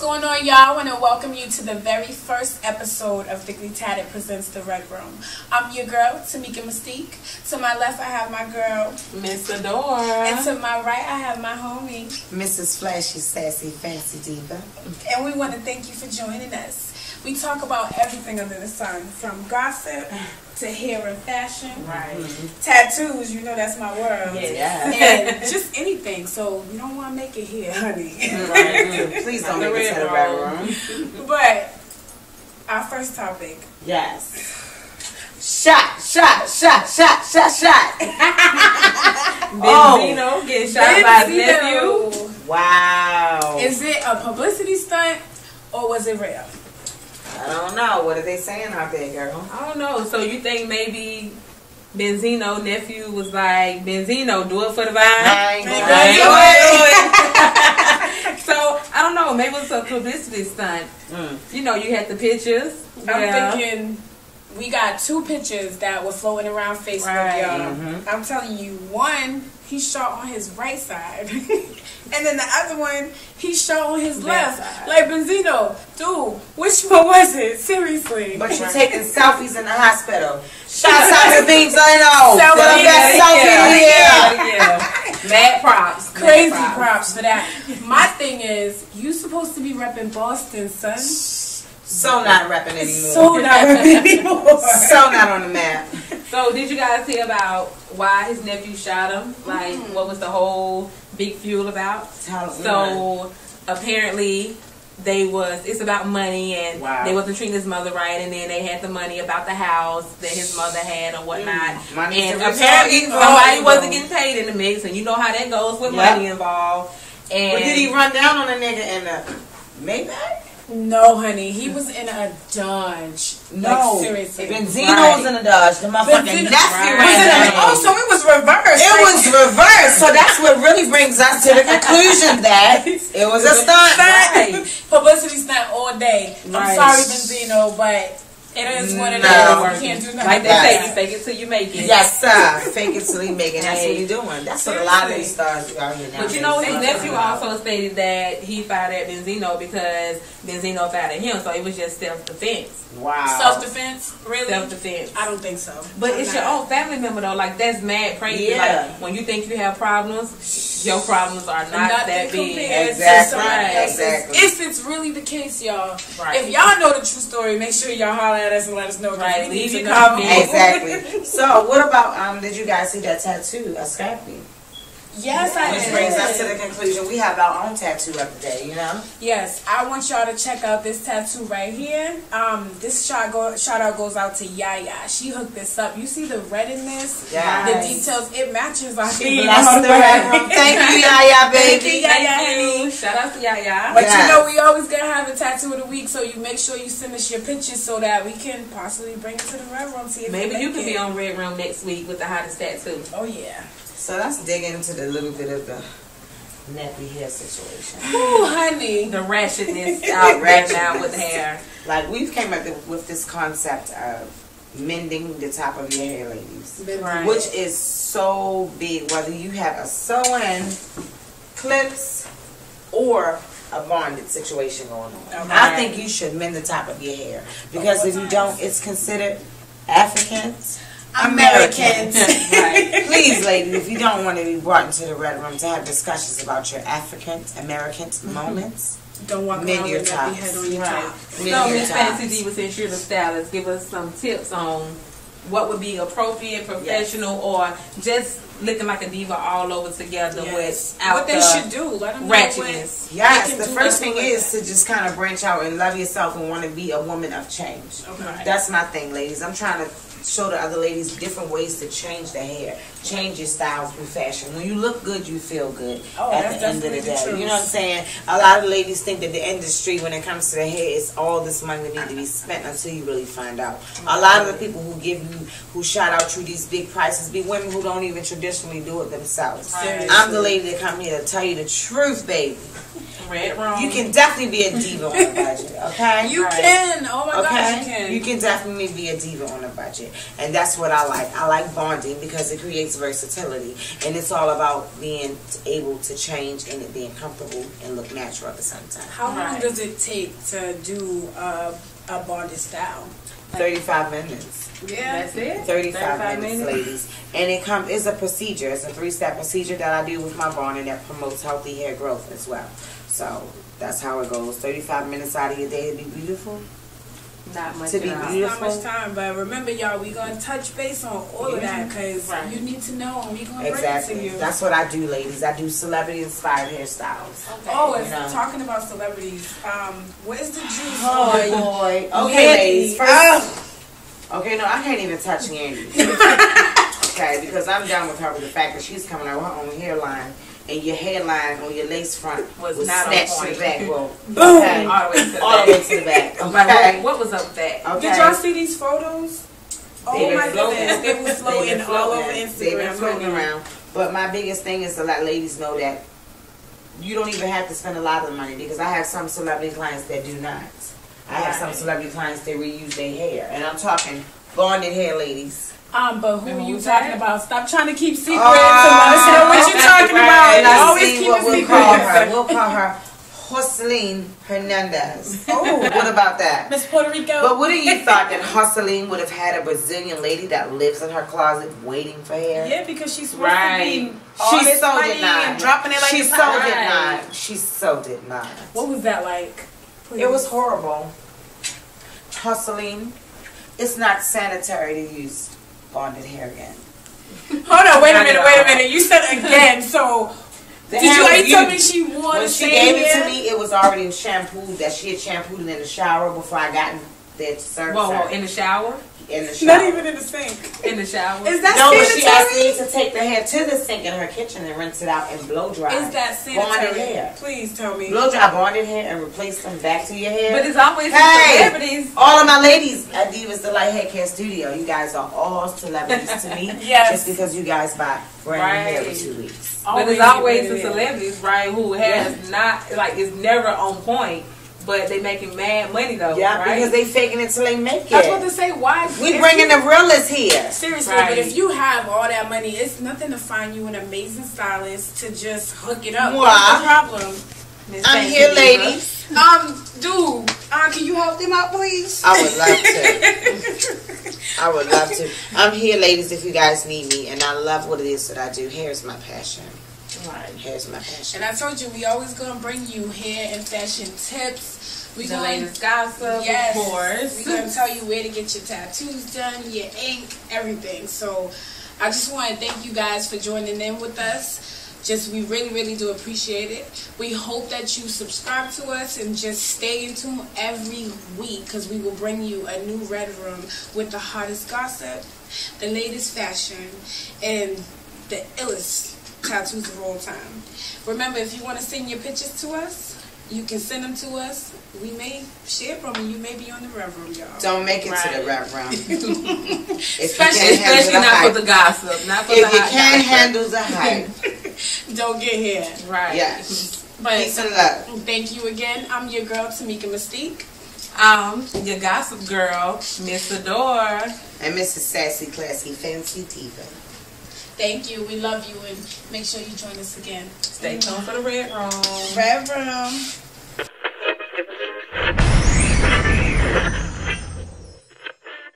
going on, y'all? I want to welcome you to the very first episode of Tat'd presents The Red Room. I'm your girl, Tamika Mystique. To my left, I have my girl, Miss Adore. And to my right, I have my homie, Mrs. Flashy, Sassy, Fancy Diva. And we want to thank you for joining us. We talk about everything under the sun, from gossip to hair and fashion. Right. Tattoos, you know that's my world. Yes. And just anything. So you don't want to make it here, honey. Right. Please don't make it to the Red Room. But our first topic. Yes. Shot. Benzino getting shot by his nephew. Wow. Is it a publicity stunt or was it real? I don't know. What are they saying out there, girl? I don't know. So you think maybe Benzino nephew was like, Benzino, do it for the vine? I ain't Do it. So I don't know. Maybe it's a publicity stunt. You know, you had the pictures. I'm thinking we got two pictures that were floating around Facebook, y'all. I'm telling you, one he shot on his right side, and then the other one he shot on his left. Like, Benzino, dude, which one was it? Seriously. But you're taking selfies in the hospital. Shouts out to Benzino. The best selfie. Mad props. Crazy props for that. My thing is, you supposed to be repping Boston, son. So not repping anymore. So not repping anymore. So not on the map. So did you guys hear about why his nephew shot him? Like, what was the whole big fuel about? So apparently it's about money, and they wasn't treating his mother right, and then they had the money about the house that his mother had or whatnot. And apparently somebody wasn't getting paid in the mix, and you know how that goes with money involved. And but did he run down on a nigga in the Maybach? No, honey. He was in a Dodge. No. Like, seriously. Benzino was in a Dodge. The motherfucking nephew was in a... Oh, so it was reversed. It was reversed. So that's what really brings us to the conclusion that it was a stunt. Right. Publicity stunt all day. I'm sorry, Benzino, but it is what it is. You can't do nothing. Like they say, you fake it till you make it. Yes, sir. Fake it till you make it. That's what you're doing. That's what a lot of these stars do out here now. But you know, his nephew also stated that he fired at Benzino because Benzino fired at him, so it was just self-defense. Wow. Self-defense? Really? Self-defense. I don't think so. But it's your own family member, though. Like, that's mad crazy. Yeah. Like, when you think you have problems, your problems are not that big. Exactly. If it's really the case, y'all. Right. If y'all know the true story, make sure y'all holler at us and let us know. Right. Leave your comment. Exactly. So, what about, did you guys see that tattoo, a Scrappy? Yes, I did. Which brings us to the conclusion, we have our own tattoo of the day, you know? Yes, I want y'all to check out this tattoo right here. This shout out goes out to Yaya. She hooked this up. You see the red in this? Yes. The details, it matches our theme. Thank you, Yaya, baby. Thank you, Yaya, honey. Shout out to Yaya. But you know, we always gotta have a tattoo of the week, so you make sure you send us your pictures so that we can possibly bring it to the Red Room. See if maybe you could be on Red Room next week with the hottest tattoo. Oh, yeah. So let's dig into the little bit of the nappy hair situation. Ooh, honey. The ratchetness out right now with hair. Like, we've came up with this concept of mending the top of your hair, ladies. Right. Which is so big, whether you have a sew-in, clips, or a bonded situation going on. Okay. I think you should mend the top of your hair. Because if you don't, it's considered Africans. Americans. Right. Please, ladies, if you don't want to be brought into the Red Room to have discussions about your African American moments, don't walk around with that head on your top. So, Miss Fancy D, since you're the stylist, give us some tips on what would be appropriate, professional, or just looking like a diva all over together without what they should do. Let them ratchetness. Yes, the first thing is to just kind of branch out and love yourself and want to be a woman of change. Okay. That's my thing, ladies. I'm trying to show the other ladies different ways to change their hair, change your style through fashion. When you look good, you feel good at the end of the day. You know what I'm saying? A lot of ladies think that the industry, when it comes to the hair, is all this money that needs to be spent until you really find out. A lot of the people who shout out you these big prices be women who don't even traditionally do it themselves. I'm the lady that come here to tell you the truth, baby. Red room. You can definitely be a diva on a budget, okay? You can. Oh my gosh, you can. You can definitely be a diva on a budget. And that's what I like. I like bonding because it creates versatility. And it's all about being able to change and it being comfortable and look natural at the same time. How long does it take to do a bonded style? 35 minutes. Yeah, that's it. 35 minutes, ladies. And it's a procedure. It's a 3-step procedure that I do with my bonding that promotes healthy hair growth as well. So that's how it goes. 35 minutes out of your day to be beautiful. Not much. To be beautiful. Not much time, but remember, y'all, we gonna touch base on all of that because you need to know, and we gonna bring it to you. That's what I do, ladies. I do celebrity-inspired hairstyles. Okay. Oh, if talking about celebrities, what is the juice? Oh boy. Okay, ladies. First, okay, no, I can't even touch Yandy. Okay, because I'm done with her with the fact that she's coming out with her own hairline. And your hairline on your lace front was not snatched to the back. Well, boom! Okay. All the way to the all back. the way to the back. Okay. What was up with that? Okay. Did y'all see these photos? Oh my goodness, they were floating all over Instagram. They've been floating around. But my biggest thing is to let ladies know that you don't even have to spend a lot of money because I have some celebrity clients that do not. I have some celebrity clients that reuse their hair. And I'm talking bonded hair ladies. But who are you talking about? Stop trying to keep secrets and let us know what you're talking about. And Always keep it secret. We'll call her Jocelyn Hernandez. Oh, what about that? Miss Puerto Rico. But what do you thought that Jocelyn would have had a Brazilian lady that lives in her closet waiting for hair? Yeah, because she's supposed to be she so did not. And dropping it like she it's so hot. did not. She so did not. What was that like? Please. It was horrible. Jocelyn, it's not sanitary to use bonded hair again. Hold on, wait a minute. You said again, so did you tell me she wanted when she gave it to me, it was already shampooed, that she had shampooed it in the shower before I got there to serve. Whoa, in the shower? In the shower. Not even in the sink. In the shower? Is that no, sanitary? she asked me to take the hair to the sink in her kitchen and rinse it out and blow dry. Is that sanitary? Bonded hair. Please tell me. Blow dry bonded hair and replace them back to your hair. But it's always celebrities. All of my ladies at Divas Delight Hair Care Studio, you guys are all celebrities to me. Yes. Just because you guys buy brand new hair for 2 weeks. But there's always the celebrities, right, who has not, like, is never on point. But they making mad money though, right? Because they faking it till they make it. I was about to say, why? We bringing the realists here. Seriously, but if you have all that money, it's nothing to find you an amazing stylist to just hook it up. What's the problem? I'm here, ladies. Dude, can you help them out, please? I would love to. I would love to. I'm here, ladies, if you guys need me, and I love what it is that I do. Hair is my passion. Right. Hair's my passion. And I told you, we always gonna bring you hair and fashion tips. We the latest gossip, yes, of course. We're gonna tell you where to get your tattoos done, your ink, everything. So I just want to thank you guys for joining in with us. We really do appreciate it. We hope that you subscribe to us and just stay in tune every week because we will bring you a new Red Room with the hottest gossip, the latest fashion, and the illest tattoos of all time. Remember, if you want to send your pictures to us, you can send them to us. We may share from and you may be on the Rev Room, y'all. Don't make it to the Rev Room. Especially not for the gossip. Not for if the you can't handle the hype, don't get here. Right. Yes. But peace and love. Thank you again. I'm your girl, Tamika Mystique. Your gossip girl, Miss Adore. And Mrs. Sassy, Classy, Fancy Diva. Thank you. We love you. And make sure you join us again. Stay tuned for the Red Room. Red Room.